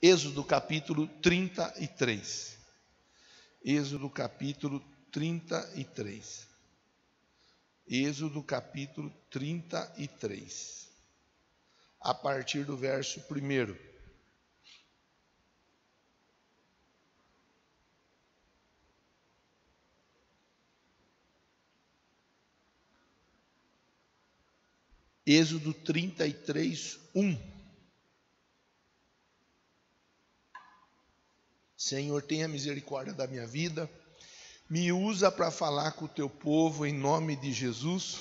Êxodo capítulo 33. Êxodo capítulo 33. Êxodo capítulo 33. A partir do verso 1. Êxodo 33, 1. Senhor, tenha misericórdia da minha vida, me usa para falar com o teu povo em nome de Jesus,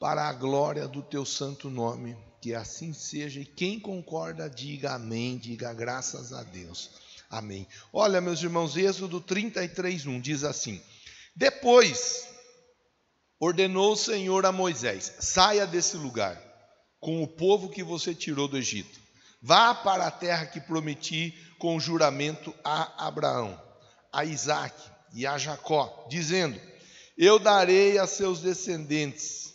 para a glória do teu santo nome, que assim seja. E quem concorda, diga amém, diga graças a Deus, amém. Olha, meus irmãos, Êxodo 33, 1 diz assim: depois ordenou o Senhor a Moisés: saia desse lugar com o povo que você tirou do Egito, vá para a terra que prometi com juramento a Abraão, a Isaque e a Jacó, dizendo: eu darei a seus descendentes,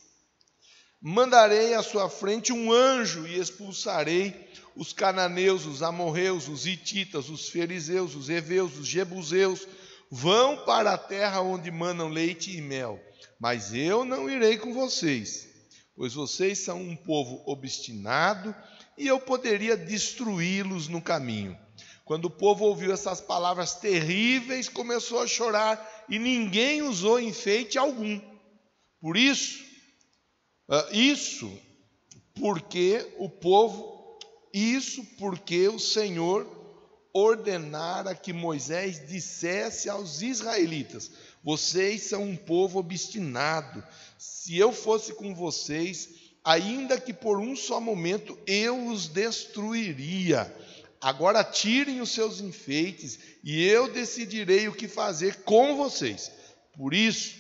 mandarei à sua frente um anjo e expulsarei os cananeus, os amorreus, os hititas, os fariseus, os heveus, os jebuseus. Vão para a terra onde manam leite e mel, mas eu não irei com vocês, pois vocês são um povo obstinado e eu poderia destruí-los no caminho. Quando o povo ouviu essas palavras terríveis, começou a chorar e ninguém usou enfeite algum. Por isso porque o Senhor ordenara que Moisés dissesse aos israelitas: vocês são um povo obstinado. Se eu fosse com vocês, ainda que por um só momento, eu os destruiria. Agora tirem os seus enfeites e eu decidirei o que fazer com vocês. Por isso,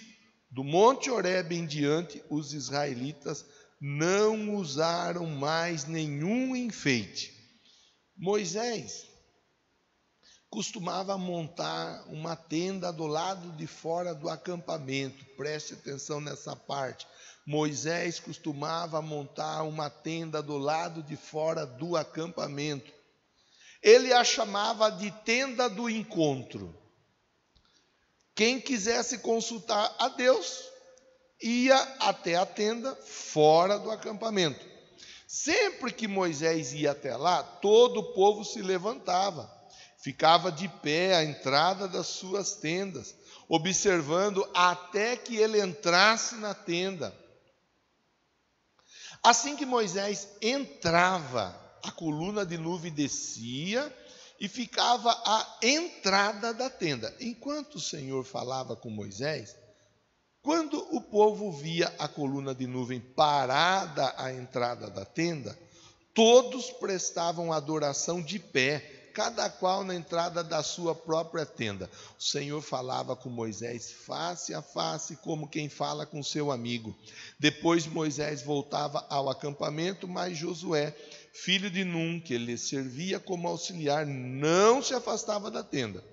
do Monte Horebe em diante, os israelitas não usaram mais nenhum enfeite. Moisés costumava montar uma tenda do lado de fora do acampamento. Preste atenção nessa parte. Moisés costumava montar uma tenda do lado de fora do acampamento. Ele a chamava de tenda do encontro. Quem quisesse consultar a Deus ia até a tenda fora do acampamento. Sempre que Moisés ia até lá, todo o povo se levantava, ficava de pé à entrada das suas tendas, observando até que ele entrasse na tenda. Assim que Moisés entrava, a coluna de nuvem descia e ficava à entrada da tenda. Enquanto o Senhor falava com Moisés, quando o povo via a coluna de nuvem parada à entrada da tenda, todos prestavam adoração de pé, cada qual na entrada da sua própria tenda. O Senhor falava com Moisés face a face, como quem fala com seu amigo. Depois Moisés voltava ao acampamento, mas Josué, filho de Num, que lhe servia como auxiliar, não se afastava da tenda.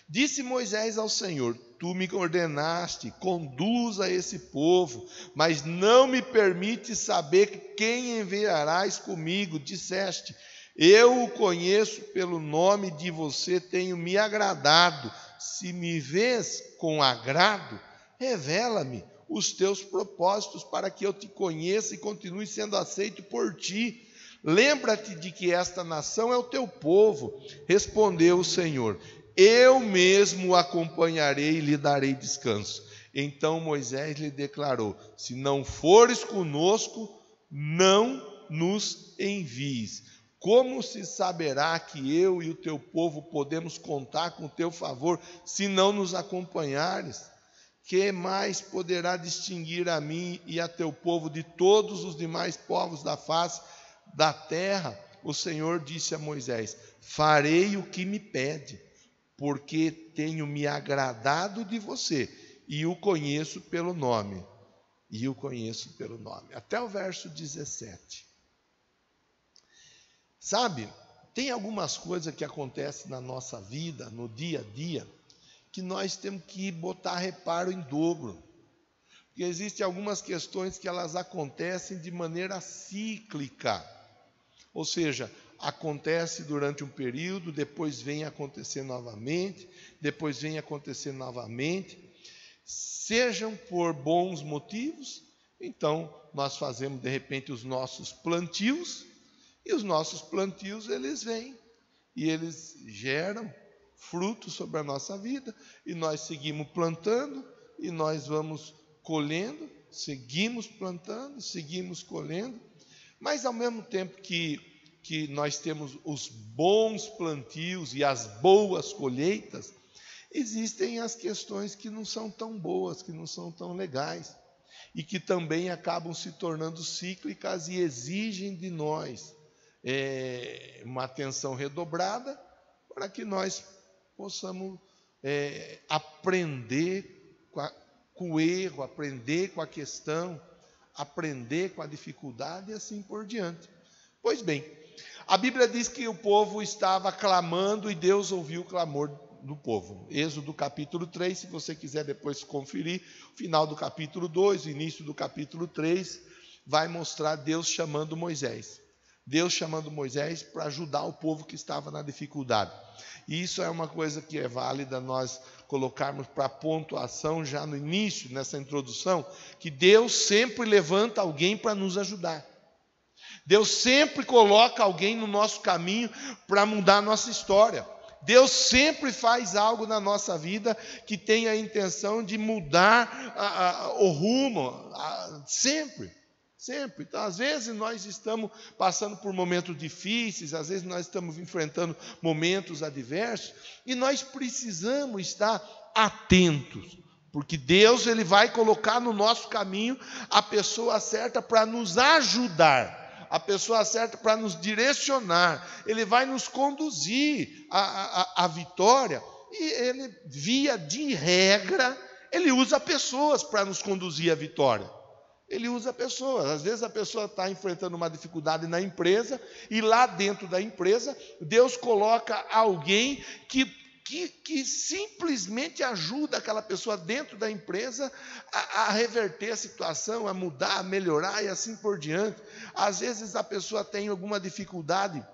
Disse Moisés ao Senhor: tu me ordenaste, conduza esse povo, mas não me permite saber quem enviarás comigo. Disseste: eu o conheço pelo nome, de você tenho me agradado. Se me vês com agrado, revela-me os teus propósitos, para que eu te conheça e continue sendo aceito por ti. Lembra-te de que esta nação é o teu povo. Respondeu o Senhor: eu mesmo o acompanharei e lhe darei descanso. Então Moisés lhe declarou: se não fores conosco, não nos envies. Como se saberá que eu e o teu povo podemos contar com o teu favor, se não nos acompanhares? Que mais poderá distinguir a mim e a teu povo de todos os demais povos da face da terra? O Senhor disse a Moisés: farei o que me pede, porque tenho me agradado de você e o conheço pelo nome. Até o verso 17. Sabe, tem algumas coisas que acontecem na nossa vida, no dia a dia, que nós temos que botar reparo em dobro. Porque existem algumas questões que elas acontecem de maneira cíclica. Ou seja, acontece durante um período, depois vem acontecer novamente, depois vem acontecer novamente. Sejam por bons motivos, então nós fazemos de repente os nossos plantios, e os nossos plantios eles vêm, e eles geram frutos sobre a nossa vida, e nós seguimos plantando, e nós vamos colhendo, seguimos plantando, seguimos colhendo, mas ao mesmo tempo que nós temos os bons plantios e as boas colheitas, existem as questões que não são tão boas, que não são tão legais, e que também acabam se tornando cíclicas e exigem de nós uma atenção redobrada para que nós possamos aprender com o erro, aprender com a questão, aprender com a dificuldade e assim por diante. Pois bem, a Bíblia diz que o povo estava clamando e Deus ouviu o clamor do povo. Êxodo capítulo 3, se você quiser depois conferir, o final do capítulo 2, o início do capítulo 3, vai mostrar Deus chamando Moisés. Deus chamando Moisés para ajudar o povo que estava na dificuldade. E isso é uma coisa que é válida nós colocarmos para pontuação já no início, nessa introdução, que Deus sempre levanta alguém para nos ajudar. Deus sempre coloca alguém no nosso caminho para mudar a nossa história. Deus sempre faz algo na nossa vida que tem a intenção de mudar o rumo, sempre. Sempre. Então, às vezes nós estamos passando por momentos difíceis, às vezes nós estamos enfrentando momentos adversos, e nós precisamos estar atentos, porque Deus ele vai colocar no nosso caminho a pessoa certa para nos ajudar, a pessoa certa para nos direcionar, Ele vai nos conduzir à vitória, e Ele, via de regra, Ele usa pessoas para nos conduzir à vitória. Ele usa pessoas. Às vezes a pessoa está enfrentando uma dificuldade na empresa, e lá dentro da empresa, Deus coloca alguém que simplesmente ajuda aquela pessoa dentro da empresa a reverter a situação, a mudar, a melhorar e assim por diante. Às vezes a pessoa tem alguma dificuldade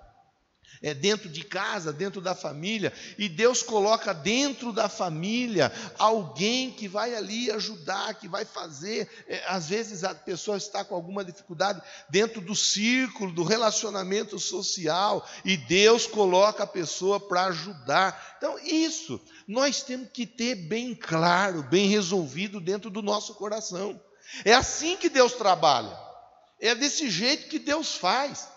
dentro de casa, dentro da família, e Deus coloca dentro da família alguém que vai ali ajudar, que vai fazer. Às vezes a pessoa está com alguma dificuldade dentro do círculo, do relacionamento social, e Deus coloca a pessoa para ajudar. Então isso nós temos que ter bem claro, bem resolvido dentro do nosso coração. É assim que Deus trabalha, é desse jeito que Deus faz.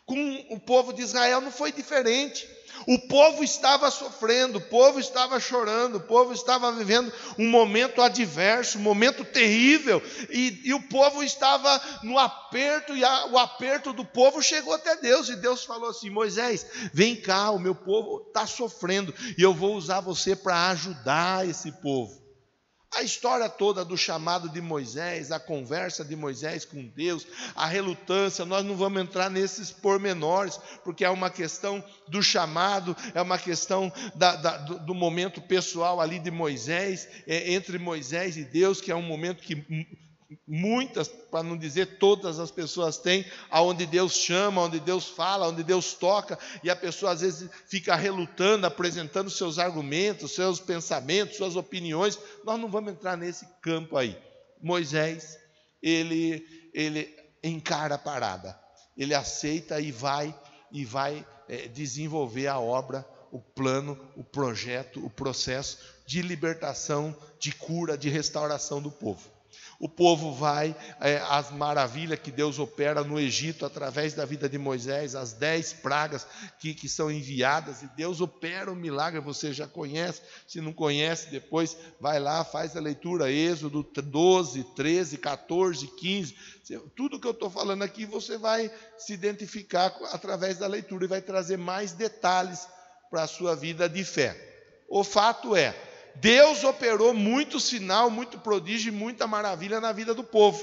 Com o povo de Israel não foi diferente. O povo estava sofrendo, o povo estava chorando, o povo estava vivendo um momento adverso, um momento terrível, e o povo estava no aperto, e o aperto do povo chegou até Deus, e Deus falou assim: Moisés, vem cá, o meu povo está sofrendo, e eu vou usar você para ajudar esse povo. A história toda do chamado de Moisés, a conversa de Moisés com Deus, a relutância, nós não vamos entrar nesses pormenores, porque é uma questão do chamado, é uma questão do momento pessoal ali de Moisés, entre Moisés e Deus, que é um momento que muitas, para não dizer todas as pessoas têm, aonde Deus chama, onde Deus fala, onde Deus toca, e a pessoa às vezes fica relutando, apresentando seus argumentos, seus pensamentos, suas opiniões. Nós não vamos entrar nesse campo aí. Moisés, ele encara a parada, ele aceita e vai desenvolver a obra, o plano, o projeto, o processo de libertação, de cura, de restauração do povo. O povo vai, as maravilhas que Deus opera no Egito através da vida de Moisés, as 10 pragas que são enviadas, e Deus opera um milagre. Você já conhece, se não conhece, depois vai lá, faz a leitura, Êxodo 12, 13, 14, 15, tudo que eu estou falando aqui você vai se identificar através da leitura e vai trazer mais detalhes para a sua vida de fé. O fato é, Deus operou muito sinal, muito prodígio e muita maravilha na vida do povo.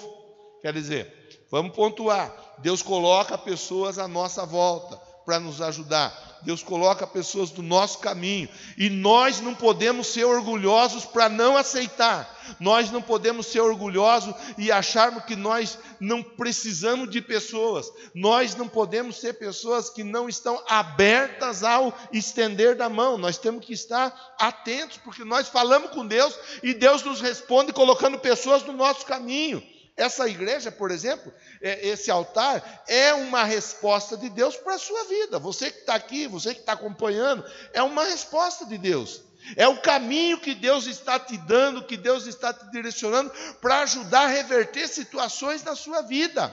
Quer dizer, vamos pontuar, Deus coloca pessoas à nossa volta para nos ajudar. Deus coloca pessoas do nosso caminho, e nós não podemos ser orgulhosos para não aceitar. Nós não podemos ser orgulhosos e acharmos que nós não precisamos de pessoas. Nós não podemos ser pessoas que não estão abertas ao estender da mão. Nós temos que estar atentos, porque nós falamos com Deus e Deus nos responde colocando pessoas no nosso caminho. Essa igreja, por exemplo, esse altar é uma resposta de Deus para a sua vida. Você que está aqui, você que está acompanhando, é uma resposta de Deus. É o caminho que Deus está te dando, que Deus está te direcionando para ajudar a reverter situações na sua vida.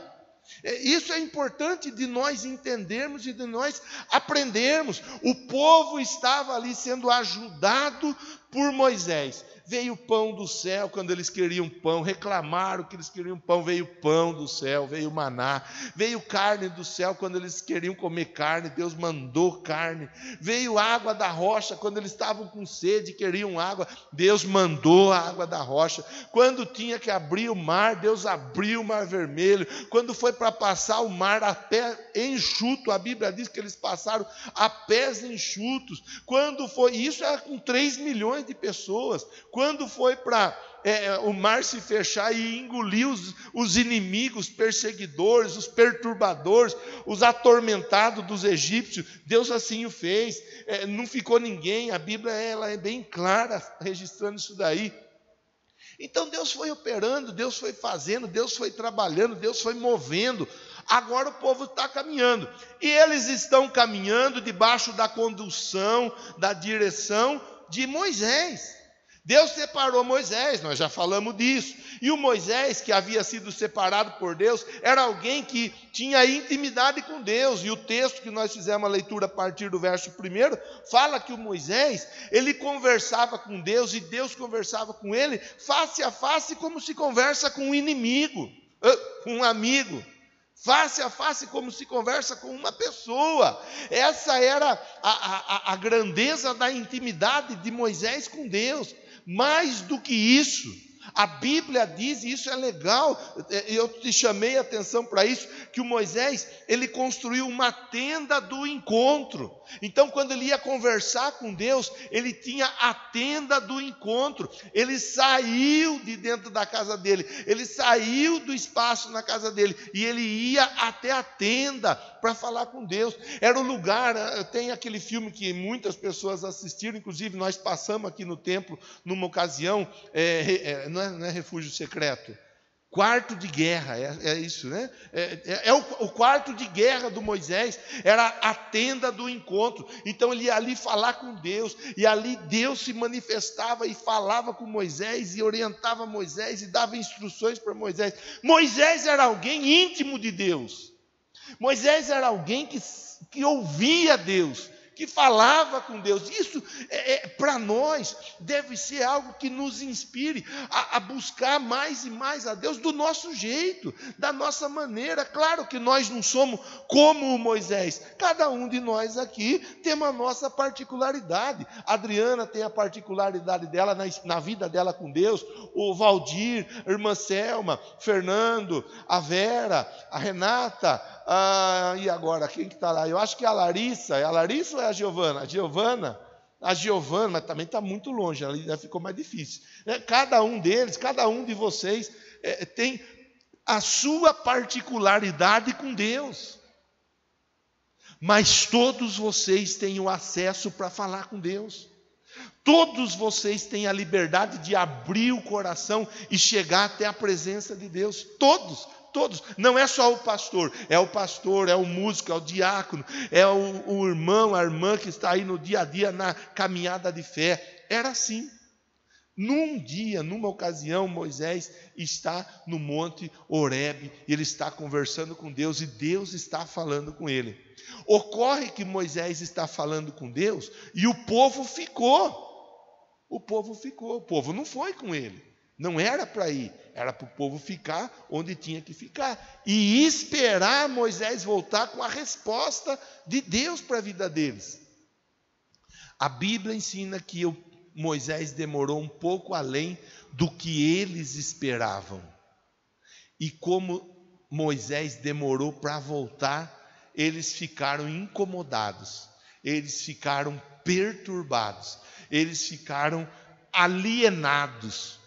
Isso é importante de nós entendermos e de nós aprendermos. O povo estava ali sendo ajudado por Moisés. Veio pão do céu quando eles queriam pão, reclamaram que eles queriam pão, veio pão do céu, veio maná. Veio carne do céu quando eles queriam comer carne, Deus mandou carne. Veio água da rocha quando eles estavam com sede e queriam água, Deus mandou a água da rocha. Quando tinha que abrir o mar, Deus abriu o mar vermelho. Quando foi para passar o mar a pé enxuto, a Bíblia diz que eles passaram a pés enxutos. Quando foi, isso era com 3 milhões de pessoas. Quando foi para o mar se fechar e engolir os inimigos, perseguidores, os perturbadores, os atormentados dos egípcios, Deus assim o fez. Não ficou ninguém, a Bíblia ela é bem clara registrando isso daí. Então Deus foi operando, Deus foi fazendo, Deus foi trabalhando, Deus foi movendo. Agora o povo está caminhando, e eles estão caminhando debaixo da condução, da direção de Moisés. Deus separou Moisés, nós já falamos disso. E o Moisés, que havia sido separado por Deus, era alguém que tinha intimidade com Deus. E o texto que nós fizemos a leitura a partir do verso 1, fala que o Moisés, ele conversava com Deus, e Deus conversava com ele face a face, como se conversa com um inimigo, com um amigo. Face a face, como se conversa com uma pessoa. Essa era a grandeza da intimidade de Moisés com Deus. Mais do que isso, a Bíblia diz, e isso é legal, eu te chamei a atenção para isso, que o Moisés, ele construiu uma tenda do encontro. Então, quando ele ia conversar com Deus, ele tinha a tenda do encontro. Ele saiu de dentro da casa dele, ele saiu do espaço na casa dele, e ele ia até a tenda para falar com Deus. Era o lugar, tem aquele filme que muitas pessoas assistiram, inclusive nós passamos aqui no templo, numa ocasião, não é Refúgio Secreto, quarto de guerra, é isso, né? O quarto de guerra do Moisés, era a tenda do encontro. Então ele ia ali falar com Deus, e ali Deus se manifestava e falava com Moisés, e orientava Moisés, e dava instruções para Moisés. Moisés era alguém íntimo de Deus. Moisés era alguém que ouvia Deus, que falava com Deus. Isso para nós deve ser algo que nos inspire a buscar mais e mais a Deus do nosso jeito, da nossa maneira. Claro que nós não somos como o Moisés. Cada um de nós aqui tem uma nossa particularidade. A Adriana tem a particularidade dela na vida dela com Deus. O Valdir, a irmã Selma, Fernando, a Vera, a Renata. E agora, quem que está lá? Eu acho que é a Larissa. É a Larissa ou é a Giovana? A Giovana, mas também está muito longe, ali já ficou mais difícil. Cada um deles, cada um de vocês tem a sua particularidade com Deus. Mas todos vocês têm o acesso para falar com Deus. Todos vocês têm a liberdade de abrir o coração e chegar até a presença de Deus. Todos. Não é só o pastor, é o músico, é o diácono, é o irmão, a irmã que está aí no dia a dia na caminhada de fé. Era assim. Num dia, numa ocasião, Moisés está no monte Horebe, e ele está conversando com Deus, e Deus está falando com ele. Ocorre que Moisés está falando com Deus, e o povo ficou. O povo não foi com ele. Não era para ir, era para o povo ficar onde tinha que ficar. E esperar Moisés voltar com a resposta de Deus para a vida deles. A Bíblia ensina que Moisés demorou um pouco além do que eles esperavam. E como Moisés demorou para voltar, eles ficaram incomodados. eles ficaram perturbados, eles ficaram alienados.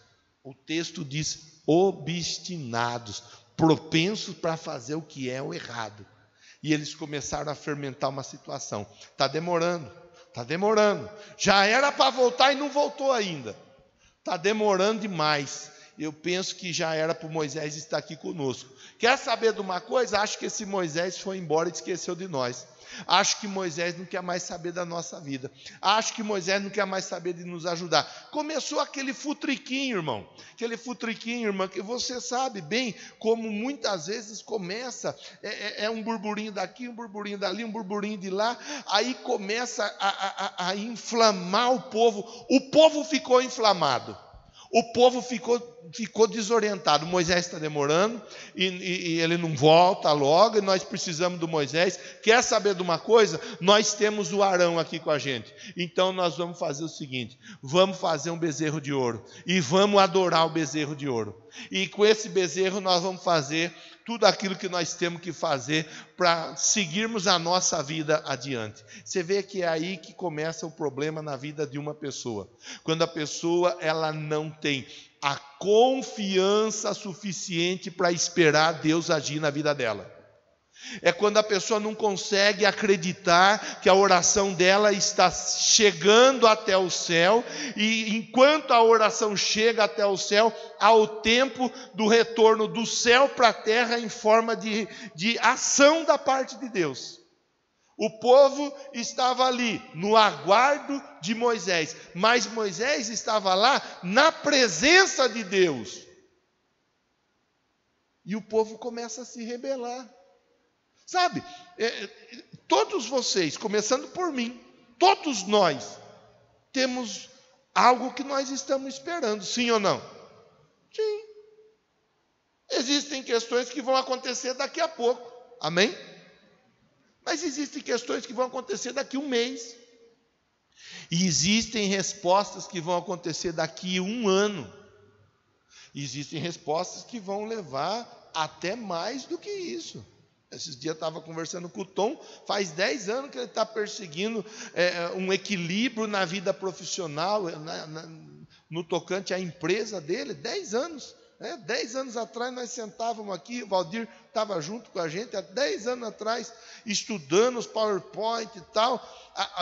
O texto diz obstinados, propensos para fazer o que é o errado. E eles começaram a fermentar uma situação. Está demorando, já era para voltar e não voltou ainda. Está demorando demais. Eu penso que já era para o Moisés estar aqui conosco. Quer saber de uma coisa? Acho que esse Moisés foi embora e esqueceu de nós. Acho que Moisés não quer mais saber da nossa vida. Acho que Moisés não quer mais saber de nos ajudar. Começou aquele futriquinho, irmão. Aquele futriquinho, irmã, que você sabe bem como muitas vezes começa. É um burburinho daqui, um burburinho dali, um burburinho de lá. Aí começa a inflamar o povo. O povo ficou inflamado. O povo ficou desorientado. Moisés está demorando e ele não volta logo, e nós precisamos do Moisés. Quer saber de uma coisa? Nós temos o Arão aqui com a gente. Então nós vamos fazer o seguinte: vamos fazer um bezerro de ouro e vamos adorar o bezerro de ouro. E com esse bezerro nós vamos fazer tudo aquilo que nós temos que fazer para seguirmos a nossa vida adiante. Você vê que é aí que começa o problema na vida de uma pessoa. Quando a pessoa ela não tem a confiança suficiente para esperar Deus agir na vida dela. É quando a pessoa não consegue acreditar que a oração dela está chegando até o céu, e enquanto a oração chega até o céu, há o tempo do retorno do céu para a terra em forma de ação da parte de Deus. O povo estava ali no aguardo de Moisés, mas Moisés estava lá na presença de Deus. E o povo começa a se rebelar. Sabe, todos vocês, começando por mim, todos nós, temos algo que nós estamos esperando, sim ou não? Sim. Existem questões que vão acontecer daqui a pouco, amém? Mas existem questões que vão acontecer daqui a um mês. E existem respostas que vão acontecer daqui a um ano. E existem respostas que vão levar até mais do que isso. Esses dias eu estava conversando com o Tom, faz 10 anos que ele está perseguindo um equilíbrio na vida profissional, no tocante à empresa dele, 10 anos. 10 anos atrás nós sentávamos aqui, o Valdir estava junto com a gente, há 10 anos atrás, estudando os PowerPoint e tal.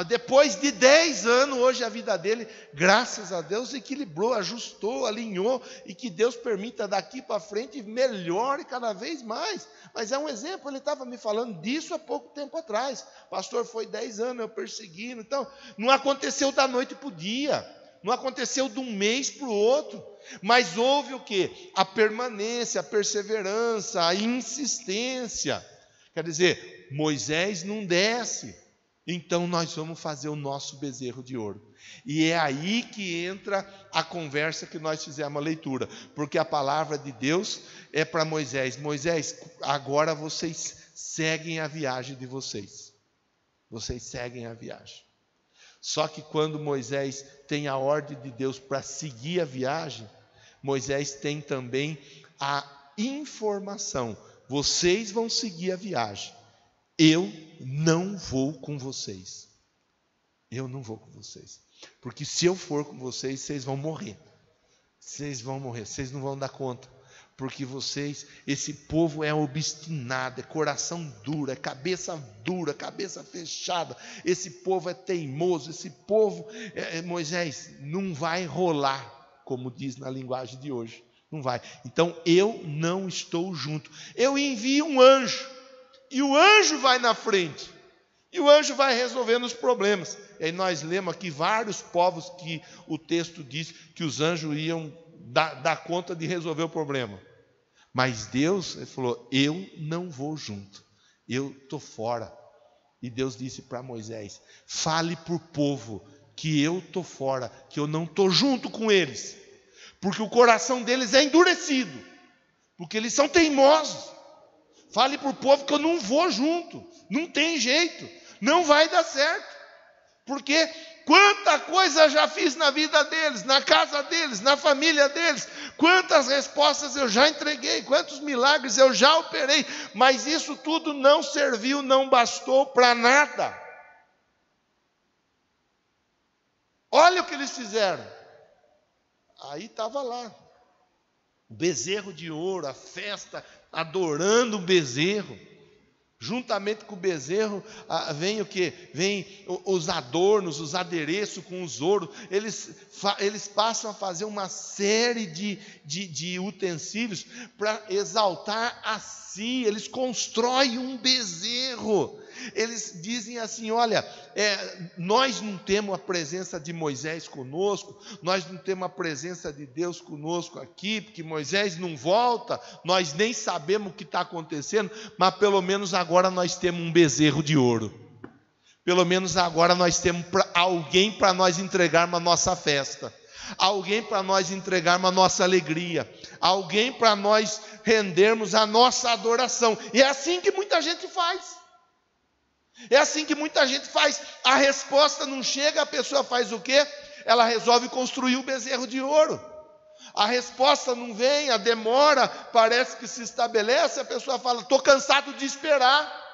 Depois de 10 anos, hoje a vida dele, graças a Deus, equilibrou, ajustou, alinhou, e que Deus permita daqui para frente melhore cada vez mais. Mas é um exemplo, ele estava me falando disso há pouco tempo atrás. Pastor, foi 10 anos eu perseguindo. Então, não aconteceu da noite para o dia, não aconteceu de um mês para o outro. Mas houve o quê? A permanência, a perseverança, a insistência. Quer dizer, Moisés não desce, então nós vamos fazer o nosso bezerro de ouro. E é aí que entra a conversa que nós fizemos a leitura, porque a palavra de Deus é para Moisés: Moisés, agora vocês seguem a viagem de vocês. Vocês seguem a viagem. Só que quando Moisés tem a ordem de Deus para seguir a viagem, Moisés tem também a informação: vocês vão seguir a viagem, eu não vou com vocês. Eu não vou com vocês, porque se eu for com vocês, vocês vão morrer. Vocês vão morrer, vocês não vão dar conta. Porque vocês, esse povo é obstinado, é coração duro, é cabeça dura, cabeça fechada. Esse povo é teimoso, esse povo, Moisés, não vai rolar, como diz na linguagem de hoje. Não vai. Então eu não estou junto. Eu envio um anjo, e o anjo vai na frente, e o anjo vai resolvendo os problemas. E aí nós lemos aqui vários povos que o texto diz que os anjos iam dar conta de resolver o problema. Mas Deus, ele falou: eu não vou junto, eu estou fora. E Deus disse para Moisés: fale para o povo que eu estou fora, que eu não estou junto com eles, porque o coração deles é endurecido, porque eles são teimosos. Fale para o povo que eu não vou junto, não tem jeito, não vai dar certo, porque quanta coisa já fiz na vida deles, na casa deles, na família deles, quantas respostas eu já entreguei, quantos milagres eu já operei, mas isso tudo não serviu, não bastou para nada. Olha o que eles fizeram. Aí estava lá, o bezerro de ouro, a festa, adorando o bezerro. Juntamente com o bezerro, vem o quê? Vem os adornos, os adereços com os ouros. Eles passam a fazer uma série de utensílios para exaltar a si. Eles constroem um bezerro. Eles dizem assim: olha, nós não temos a presença de Moisés conosco, nós não temos a presença de Deus conosco aqui, porque Moisés não volta, nós nem sabemos o que está acontecendo, mas pelo menos agora nós temos um bezerro de ouro. Pelo menos agora nós temos alguém para nós entregarmos a nossa festa, alguém para nós entregarmos a nossa alegria, alguém para nós rendermos a nossa adoração. E é assim que muita gente faz. É assim que muita gente faz. A resposta não chega, a pessoa faz o quê? Ela resolve construir o bezerro de ouro. A resposta não vem, a demora parece que se estabelece, a pessoa fala: estou cansado de esperar.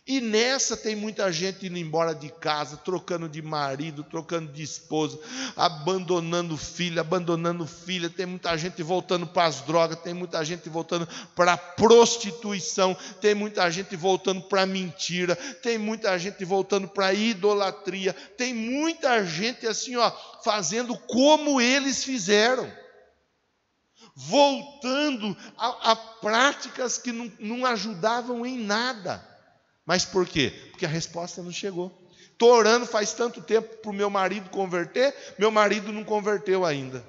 E nessa tem muita gente indo embora de casa, trocando de marido, trocando de esposa, abandonando filho, abandonando filha. Tem muita gente voltando para as drogas, tem muita gente voltando para a prostituição, tem muita gente voltando para a mentira, tem muita gente voltando para a idolatria, tem muita gente assim, fazendo como eles fizeram, voltando a práticas que não ajudavam em nada. Mas por quê? Porque a resposta não chegou. Estou orando faz tanto tempo para o meu marido converter, meu marido não converteu ainda.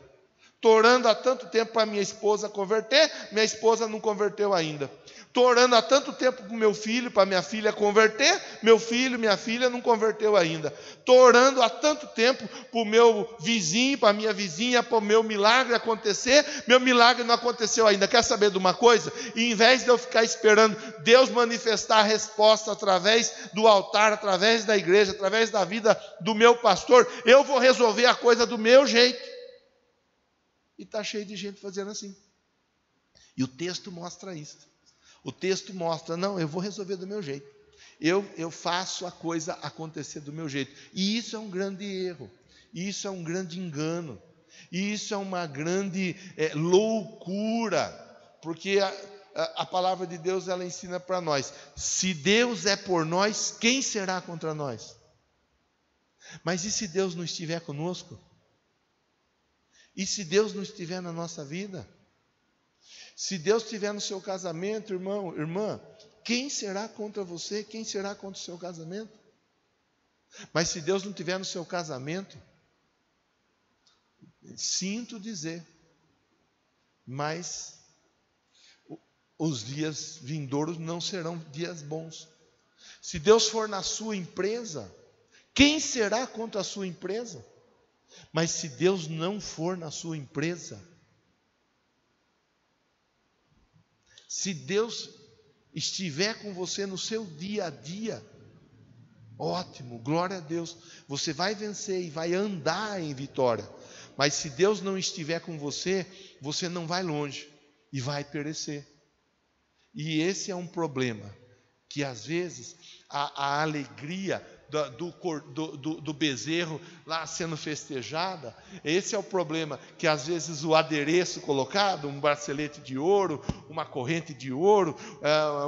Estou orando há tanto tempo para minha esposa converter, minha esposa não converteu ainda. Estou orando há tanto tempo para o meu filho, para minha filha converter, meu filho, minha filha não converteu ainda. Estou orando há tanto tempo para o meu vizinho, para a minha vizinha, para o meu milagre acontecer, meu milagre não aconteceu ainda. Quer saber de uma coisa? E em vez de eu ficar esperando Deus manifestar a resposta através do altar, através da igreja, através da vida do meu pastor, eu vou resolver a coisa do meu jeito. E está cheio de gente fazendo assim. E o texto mostra isso. O texto mostra: não, eu vou resolver do meu jeito. Eu faço a coisa acontecer do meu jeito. E isso é um grande erro. Isso é um grande engano. E isso é uma grande loucura. Porque a palavra de Deus, ela ensina para nós: se Deus é por nós, quem será contra nós? Mas e se Deus não estiver conosco? E se Deus não estiver na nossa vida? Se Deus estiver no seu casamento, irmão, irmã, quem será contra você? Quem será contra o seu casamento? Mas se Deus não estiver no seu casamento, sinto dizer, mas os dias vindouros não serão dias bons. Se Deus for na sua empresa, quem será contra a sua empresa? Mas se Deus não for na sua empresa, se Deus estiver com você no seu dia a dia, ótimo, glória a Deus, você vai vencer e vai andar em vitória. Mas se Deus não estiver com você, você não vai longe e vai perecer. E esse é um problema, que às vezes a alegria do bezerro lá sendo festejada, esse é o problema, que às vezes o adereço colocado, um bracelete de ouro, uma corrente de ouro,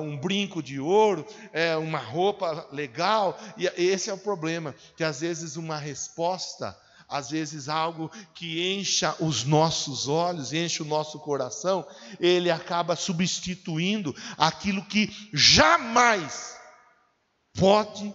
um brinco de ouro, uma roupa legal, e esse é o problema, que às vezes uma resposta, às vezes algo que encha os nossos olhos, enche o nosso coração, ele acaba substituindo aquilo que jamais pode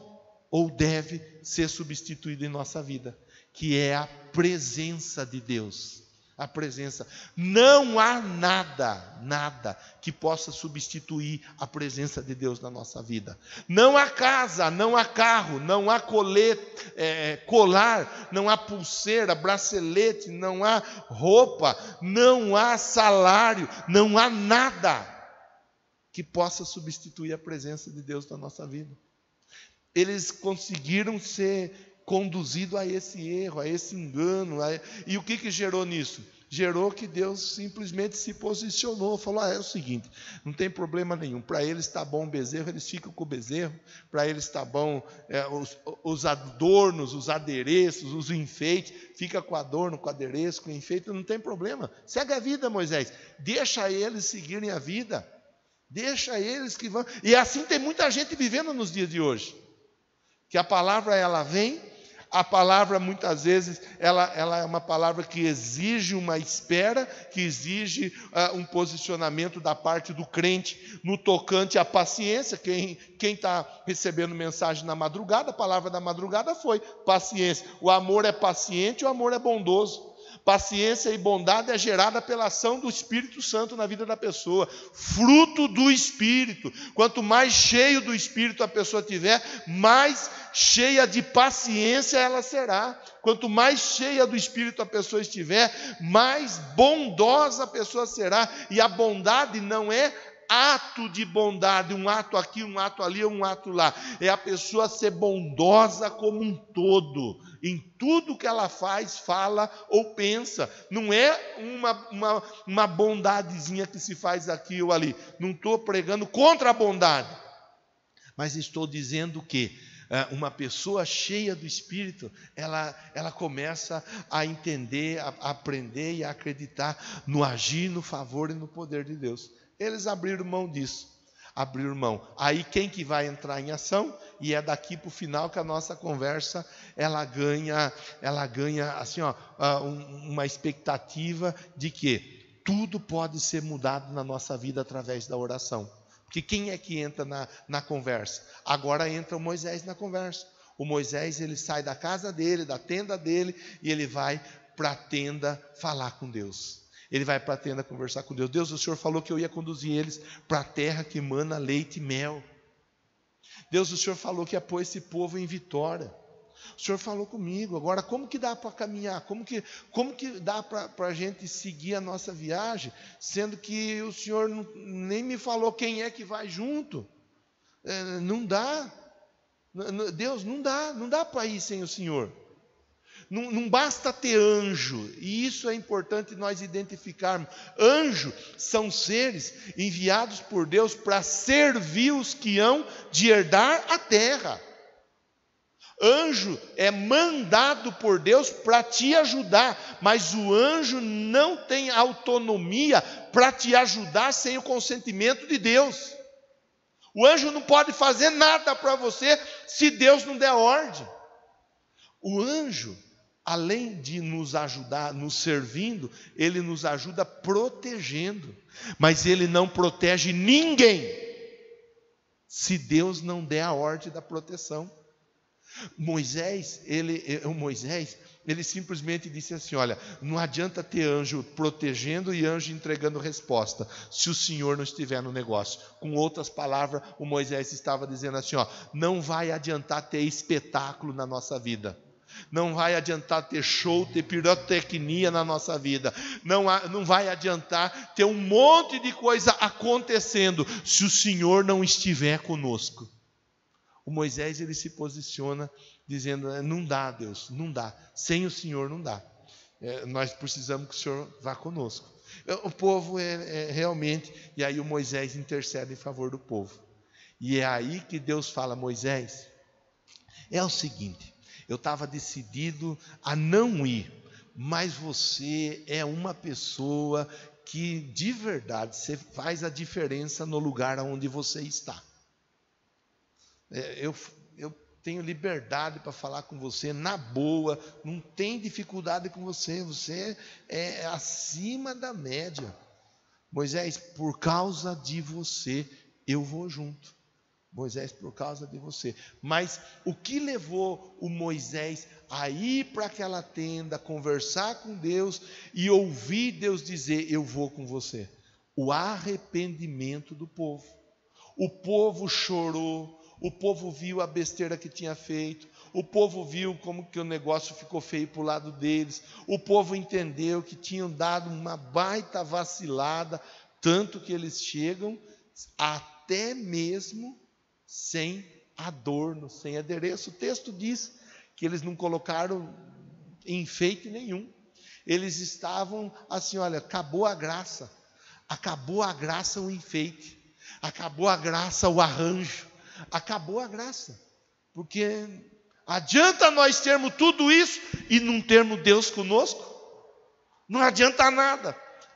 ou deve ser substituído em nossa vida, que é a presença de Deus. A presença. Não há nada que possa substituir a presença de Deus na nossa vida. Não há casa, não há carro, não há colar, não há pulseira, bracelete, não há roupa, não há salário, não há nada que possa substituir a presença de Deus na nossa vida. Eles conseguiram ser conduzidos a esse erro, a esse engano. E o que gerou nisso? Gerou que Deus simplesmente se posicionou, falou, é o seguinte, não tem problema nenhum, para eles está bom o bezerro, eles ficam com o bezerro, para eles está bom os adornos, os adereços, os enfeites, fica com adorno, com adereço, com enfeite, não tem problema, segue a vida, Moisés, deixa eles seguirem a vida, deixa eles que vão, e assim tem muita gente vivendo nos dias de hoje, que a palavra ela vem, a palavra muitas vezes ela é uma palavra que exige uma espera, que exige um posicionamento da parte do crente no tocante à paciência. Quem está recebendo mensagem na madrugada, a palavra da madrugada foi paciência. O amor é paciente, o amor é bondoso. Paciência e bondade é gerada pela ação do Espírito Santo na vida da pessoa, fruto do Espírito. Quanto mais cheio do Espírito a pessoa tiver, mais cheia de paciência ela será. Quanto mais cheia do Espírito a pessoa estiver, mais bondosa a pessoa será. E a bondade não é ato de bondade, um ato aqui, um ato ali, um ato lá. É a pessoa ser bondosa como um todo, em tudo que ela faz, fala ou pensa. Não é uma bondadezinha que se faz aqui ou ali. Não estou pregando contra a bondade, mas estou dizendo que uma pessoa cheia do Espírito, ela começa a entender, a aprender e a acreditar no agir, no favor e no poder de Deus. Eles abriram mão disso, abriram mão. Aí quem que vai entrar em ação? E é daqui para o final que a nossa conversa, ela ganha assim, uma expectativa de que tudo pode ser mudado na nossa vida através da oração. Porque quem é que entra na conversa? Agora entra o Moisés na conversa. O Moisés, ele sai da casa dele, da tenda dele, e ele vai para a tenda falar com Deus. Ele vai para a tenda conversar com Deus. Deus, o Senhor falou que eu ia conduzir eles para a terra que mana leite e mel. Deus, o Senhor falou que ia pôr esse povo em vitória. O Senhor falou comigo. Agora, como que dá para caminhar? Como que dá para a gente seguir a nossa viagem, sendo que o Senhor nem me falou quem é que vai junto? Não dá. Deus, não dá para ir sem o Senhor. Não basta ter anjo, e isso é importante nós identificarmos. Anjos são seres enviados por Deus para servir os que hão de herdar a terra. Anjo é mandado por Deus para te ajudar, mas o anjo não tem autonomia para te ajudar sem o consentimento de Deus. O anjo não pode fazer nada para você se Deus não der ordem. O anjo, além de nos ajudar, nos servindo, ele nos ajuda protegendo. Mas ele não protege ninguém se Deus não der a ordem da proteção. Moisés, ele simplesmente disse assim, olha, não adianta ter anjo protegendo e anjo entregando resposta, se o Senhor não estiver no negócio. Com outras palavras, o Moisés estava dizendo assim, não vai adiantar ter espetáculo na nossa vida. Não vai adiantar ter show, ter pirotecnia na nossa vida. Não vai adiantar ter um monte de coisa acontecendo se o Senhor não estiver conosco. O Moisés, ele se posiciona dizendo, não dá, Deus, não dá. Sem o Senhor não dá. Nós precisamos que o Senhor vá conosco. O povo realmente, e aí o Moisés intercede em favor do povo. E é aí que Deus fala, Moisés, é o seguinte, eu estava decidido a não ir, mas você é uma pessoa que de verdade, você faz a diferença no lugar onde você está. Eu tenho liberdade para falar com você na boa, não tem dificuldade com você, você é acima da média. Moisés, por causa de você, eu vou junto. Moisés, por causa de você. Mas o que levou o Moisés a ir para aquela tenda, conversar com Deus e ouvir Deus dizer, eu vou com você? O arrependimento do povo. O povo chorou. O povo viu a besteira que tinha feito, o povo viu como que o negócio ficou feio para o lado deles, o povo entendeu que tinham dado uma baita vacilada, tanto que eles chegam até mesmo sem adorno, sem adereço. O texto diz que eles não colocaram enfeite nenhum, Eles estavam assim, olha, acabou a graça o enfeite, acabou a graça o arranjo, acabou a graça, porque adianta nós termos tudo isso e não termos Deus conosco? Não adianta nada.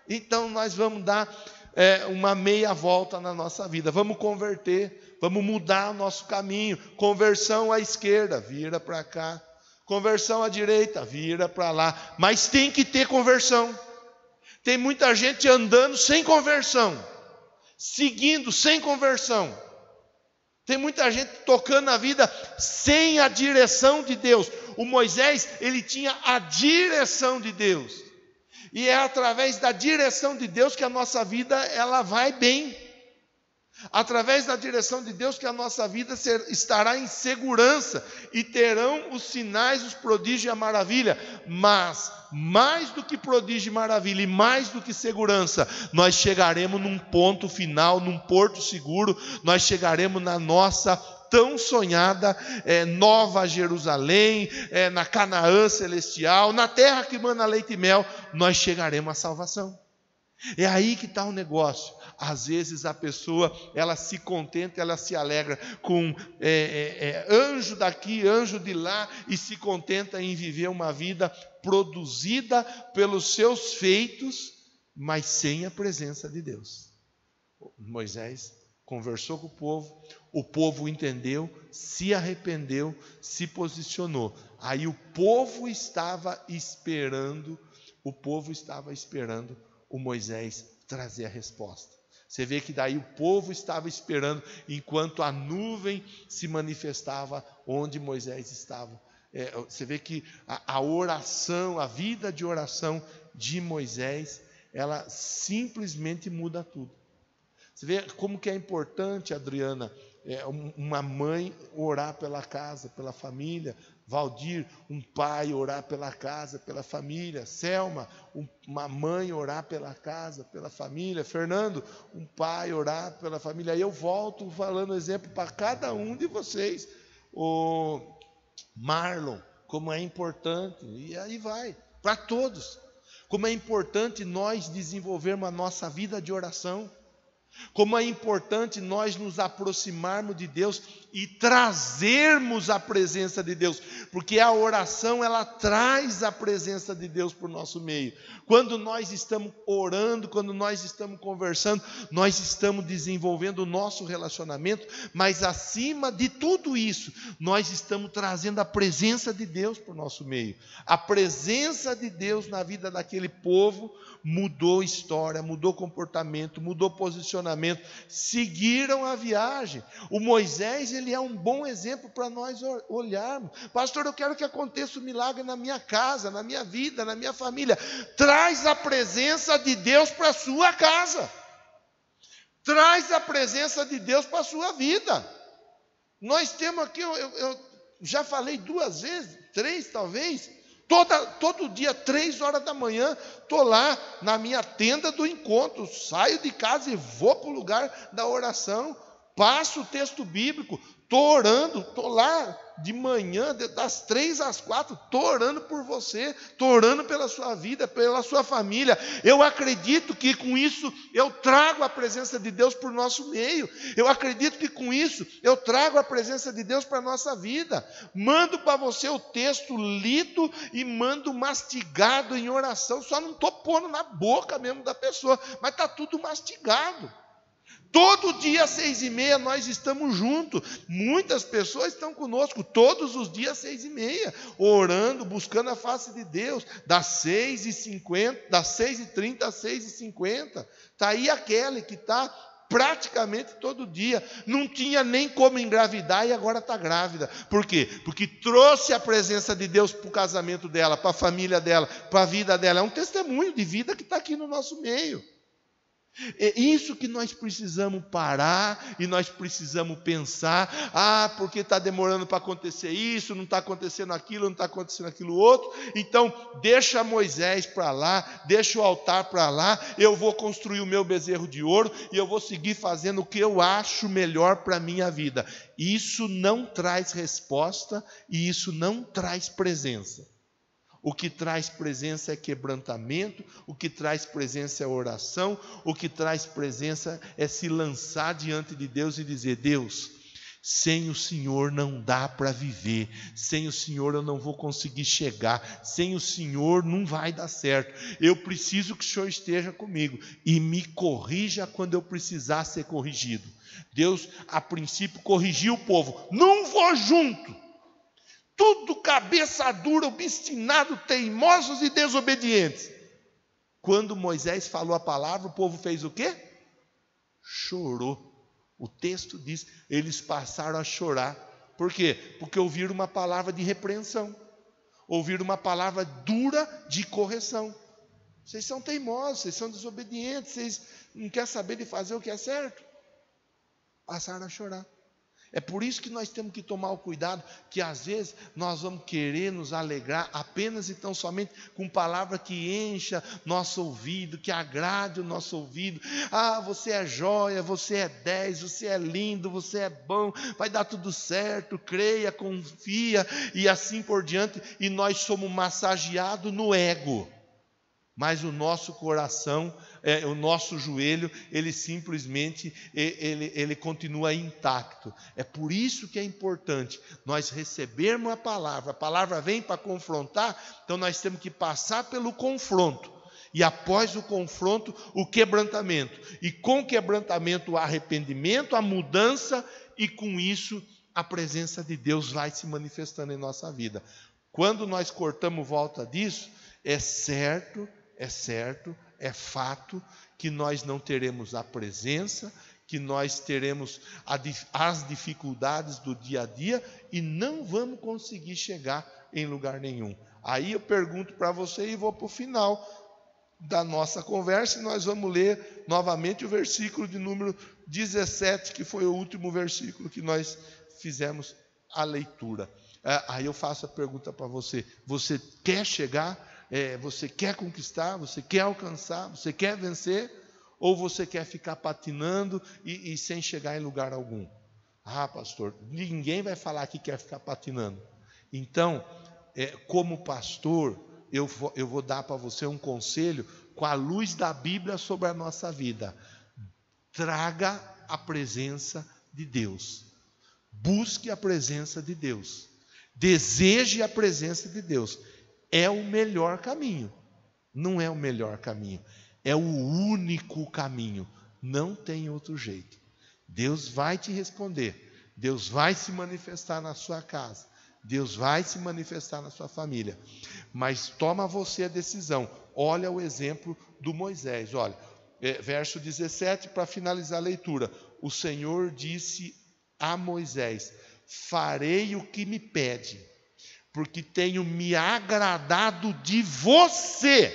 Então nós vamos dar uma meia volta na nossa vida, vamos converter, vamos mudar o nosso caminho. Conversão à esquerda, vira para cá. Conversão à direita, vira para lá. Mas tem que ter conversão. Tem muita gente andando sem conversão, seguindo sem conversão. Tem muita gente tocando a vida sem a direção de Deus. O Moisés, ele tinha a direção de Deus. E é através da direção de Deus que a nossa vida ela vai bem. Através da direção de Deus que a nossa vida estará em segurança e terão os sinais, os prodígios e a maravilha. Mas mais do que prodígio e maravilha e mais do que segurança, nós chegaremos num ponto final, num porto seguro. Nós chegaremos na nossa tão sonhada Nova Jerusalém, na Canaã celestial, na terra que mana leite e mel. Nós chegaremos à salvação. É aí que está o negócio. Às vezes a pessoa, ela se contenta, ela se alegra com anjo daqui, anjo de lá, e se contenta em viver uma vida produzida pelos seus feitos, mas sem a presença de Deus. Moisés conversou com o povo entendeu, se arrependeu, se posicionou. Aí o povo estava esperando o Moisés trazer a resposta. Você vê que daí o povo estava esperando, enquanto a nuvem se manifestava onde Moisés estava. Você vê que a oração, a vida de oração de Moisés, ela simplesmente muda tudo. Você vê como que é importante, Adriana, uma mãe orar pela casa, pela família. Valdir, um pai orar pela casa, pela família. Selma, uma mãe orar pela casa, pela família. Fernando, um pai orar pela família. Aí eu volto falando exemplo para cada um de vocês. O Marlon, como é importante, e aí vai, para todos. Como é importante nós desenvolvermos a nossa vida de oração. Como é importante nós nos aproximarmos de Deus e trazermos a presença de Deus, porque a oração ela traz a presença de Deus para o nosso meio. Quando nós estamos orando, quando nós estamos conversando, nós estamos desenvolvendo o nosso relacionamento, mas acima de tudo isso, nós estamos trazendo a presença de Deus para o nosso meio. A presença de Deus na vida daquele povo mudou história, mudou comportamento, mudou posicionamento, seguiram a viagem. O Moisés, ele é um bom exemplo para nós olharmos. Pastor, eu quero que aconteça um milagre na minha casa, na minha vida, na minha família. Traz a presença de Deus para a sua casa. Traz a presença de Deus para a sua vida. Nós temos aqui, eu já falei 2 vezes, 3 talvez, todo dia, 3 horas da manhã, estou lá na minha tenda do encontro, saio de casa e vou para o lugar da oração, passo o texto bíblico, estou orando, estou lá de manhã, das 3 às 4, estou orando por você, estou orando pela sua vida, pela sua família. Eu acredito que com isso eu trago a presença de Deus para o nosso meio. Eu acredito que com isso eu trago a presença de Deus para a nossa vida. Mando para você o texto lido e mando mastigado em oração. Só não estou pondo na boca mesmo da pessoa, mas está tudo mastigado. Todo dia às 6h30 nós estamos juntos. Muitas pessoas estão conosco todos os dias às 6h30, orando, buscando a face de Deus, das 6h30 às 6h50. Está aí a Kelly, que está praticamente todo dia. Não tinha nem como engravidar e agora está grávida. Por quê? Porque trouxe a presença de Deus para o casamento dela, para a família dela, para a vida dela. É um testemunho de vida que está aqui no nosso meio. É isso que nós precisamos parar e nós precisamos pensar. Porque está demorando para acontecer isso, não está acontecendo aquilo, não está acontecendo aquilo outro. Então deixa Moisés para lá, deixa o altar para lá. Eu vou construir o meu bezerro de ouro e eu vou seguir fazendo o que eu acho melhor para a minha vida. Isso não traz resposta e isso não traz presença. O que traz presença é quebrantamento, o que traz presença é oração, o que traz presença é se lançar diante de Deus e dizer: Deus, sem o Senhor não dá para viver, sem o Senhor eu não vou conseguir chegar, sem o Senhor não vai dar certo, eu preciso que o Senhor esteja comigo e me corrija quando eu precisar ser corrigido. Deus, a princípio, corrigiu o povo: não vou junto. Tudo cabeça dura, obstinado, teimosos e desobedientes. Quando Moisés falou a palavra, o povo fez o quê? Chorou. O texto diz, eles passaram a chorar. Por quê? Porque ouviram uma palavra de repreensão. Ouviram uma palavra dura de correção. Vocês são teimosos, vocês são desobedientes, vocês não querem saber de fazer o que é certo. Passaram a chorar. É por isso que nós temos que tomar o cuidado, que às vezes nós vamos querer nos alegrar apenas e tão somente com palavra que encha nosso ouvido, que agrade o nosso ouvido. Ah, você é joia, você é 10, você é lindo, você é bom, vai dar tudo certo, creia, confia e assim por diante. E nós somos massageados no ego. Mas o nosso coração, o nosso joelho, ele simplesmente, ele continua intacto. É por isso que é importante nós recebermos a palavra vem para confrontar, então nós temos que passar pelo confronto. E após o confronto, o quebrantamento. E com o quebrantamento, o arrependimento, a mudança, e com isso, a presença de Deus vai se manifestando em nossa vida. Quando nós cortamos volta disso, é certo, é fato que nós não teremos a presença, que nós teremos as dificuldades do dia a dia e não vamos conseguir chegar em lugar nenhum. Aí eu pergunto para você e vou para o final da nossa conversa e nós vamos ler novamente o versículo de número 17, que foi o último versículo que nós fizemos a leitura. Aí eu faço a pergunta para você: você quer chegar? Você quer conquistar, você quer alcançar, você quer vencer, ou você quer ficar patinando e sem chegar em lugar algum? Ah, pastor, ninguém vai falar que quer ficar patinando. Então, como pastor, eu vou dar para você um conselho com a luz da Bíblia sobre a nossa vida. Traga a presença de Deus. Busque a presença de Deus. Deseje a presença de Deus. É o melhor caminho. Não é o melhor caminho. É o único caminho. Não tem outro jeito. Deus vai te responder. Deus vai se manifestar na sua casa. Deus vai se manifestar na sua família. Mas toma você a decisão. Olha o exemplo do Moisés. Olha, verso 17, para finalizar a leitura. O Senhor disse a Moisés: farei o que me pede, porque tenho me agradado de você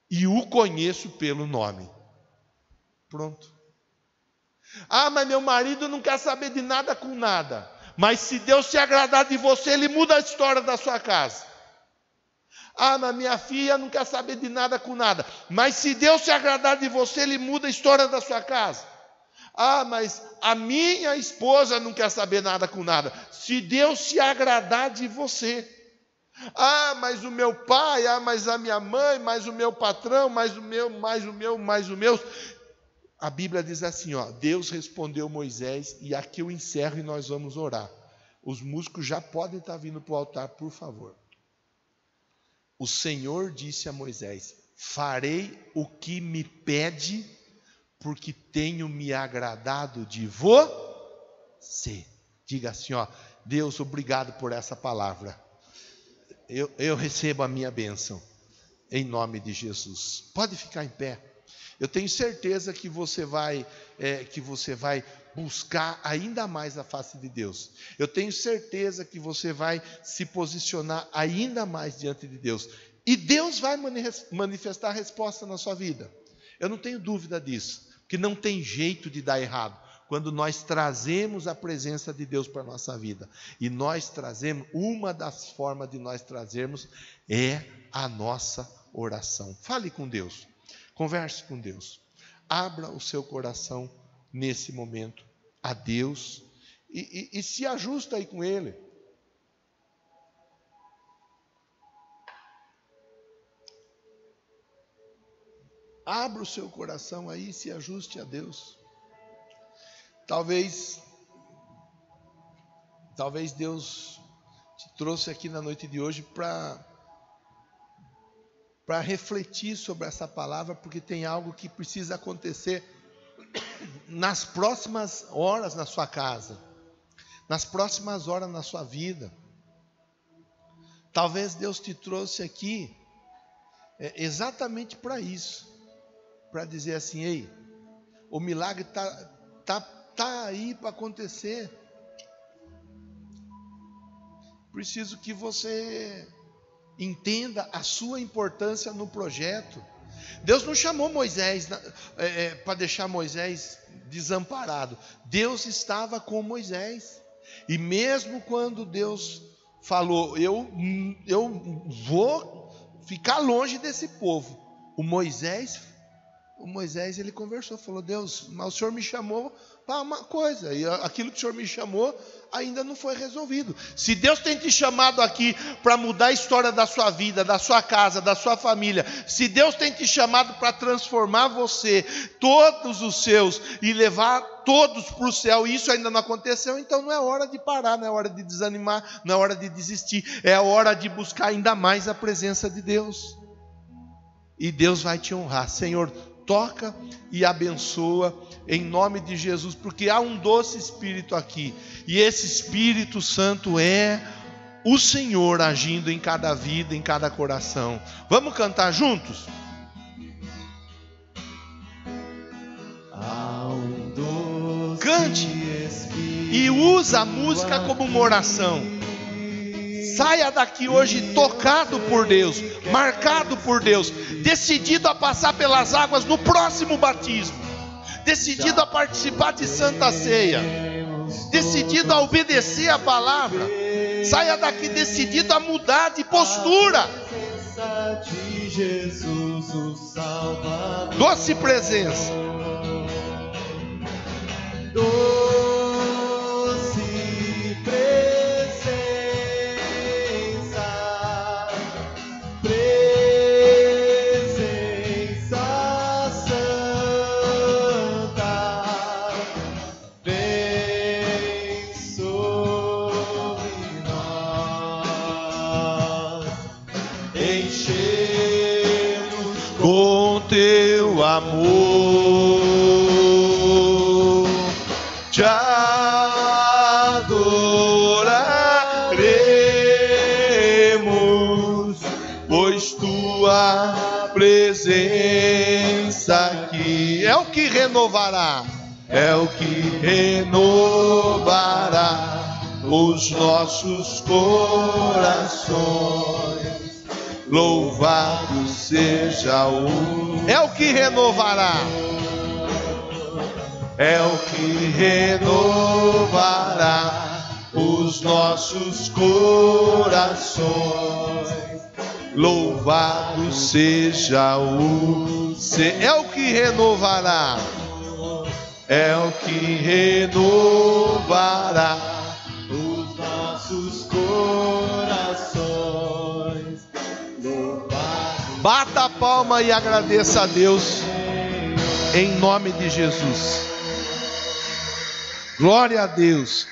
e o conheço pelo nome. Pronto. Ah, mas meu marido não quer saber de nada com nada. Mas se Deus se agradar de você, Ele muda a história da sua casa. Ah, mas minha filha não quer saber de nada com nada. Mas se Deus se agradar de você, Ele muda a história da sua casa. Ah, mas a minha esposa não quer saber nada com nada. Se Deus se agradar de você. Ah, mas o meu pai, mas a minha mãe, mas o meu patrão, mais o meu. A Bíblia diz assim, Deus respondeu Moisés, e aqui eu encerro e nós vamos orar. Os músicos já podem estar vindo para o altar, por favor. O Senhor disse a Moisés: farei o que me pede, porque tenho me agradado de você. Diga assim, Deus, obrigado por essa palavra. Eu recebo a minha bênção, em nome de Jesus. Pode ficar em pé. Eu tenho certeza que você vai buscar ainda mais a face de Deus. Eu tenho certeza que você vai se posicionar ainda mais diante de Deus. E Deus vai manifestar a resposta na sua vida. Eu não tenho dúvida disso. Que não tem jeito de dar errado quando nós trazemos a presença de Deus para a nossa vida. E nós trazemos, uma das formas de nós trazermos é a nossa oração. Fale com Deus, converse com Deus, abra o seu coração nesse momento a Deus e se ajusta aí com Ele. Abra o seu coração aí e se ajuste a Deus. Talvez Deus te trouxe aqui na noite de hoje para refletir sobre essa palavra, porque tem algo que precisa acontecer nas próximas horas na sua casa, nas próximas horas na sua vida. Talvez Deus te trouxe aqui exatamente para isso, para dizer assim: ei, o milagre tá aí para acontecer. Preciso que você entenda a sua importância no projeto. Deus não chamou Moisés para deixar Moisés desamparado. Deus estava com Moisés. E mesmo quando Deus falou: eu vou ficar longe desse povo, o Moisés ele conversou, falou: Deus, mas o Senhor me chamou para uma coisa, e aquilo que o Senhor me chamou ainda não foi resolvido. Se Deus tem te chamado aqui para mudar a história da sua vida, da sua casa, da sua família, se Deus tem te chamado para transformar você, todos os seus, e levar todos para o céu, e isso ainda não aconteceu, então não é hora de parar, não é hora de desanimar, não é hora de desistir, é a hora de buscar ainda mais a presença de Deus. E Deus vai te honrar. Senhor, toca e abençoa em nome de Jesus, porque há um doce Espírito aqui, e esse Espírito Santo é o Senhor agindo em cada vida, em cada coração. Vamos cantar juntos? Cante e usa a música como uma oração. Saia daqui hoje tocado por Deus, marcado por Deus, decidido a passar pelas águas no próximo batismo, decidido a participar de Santa Ceia, decidido a obedecer a palavra. Saia daqui decidido a mudar de postura. Doce presença. Com teu amor te adoraremos, pois tua presença aqui é o que renovará, é o que renovará os nossos corações. Louvado seja o... É o que renovará. É o que renovará os nossos corações. Louvado seja o... É o que renovará. É o que renovará os nossos corações. Bata a palma e agradeça a Deus em nome de Jesus. Glória a Deus.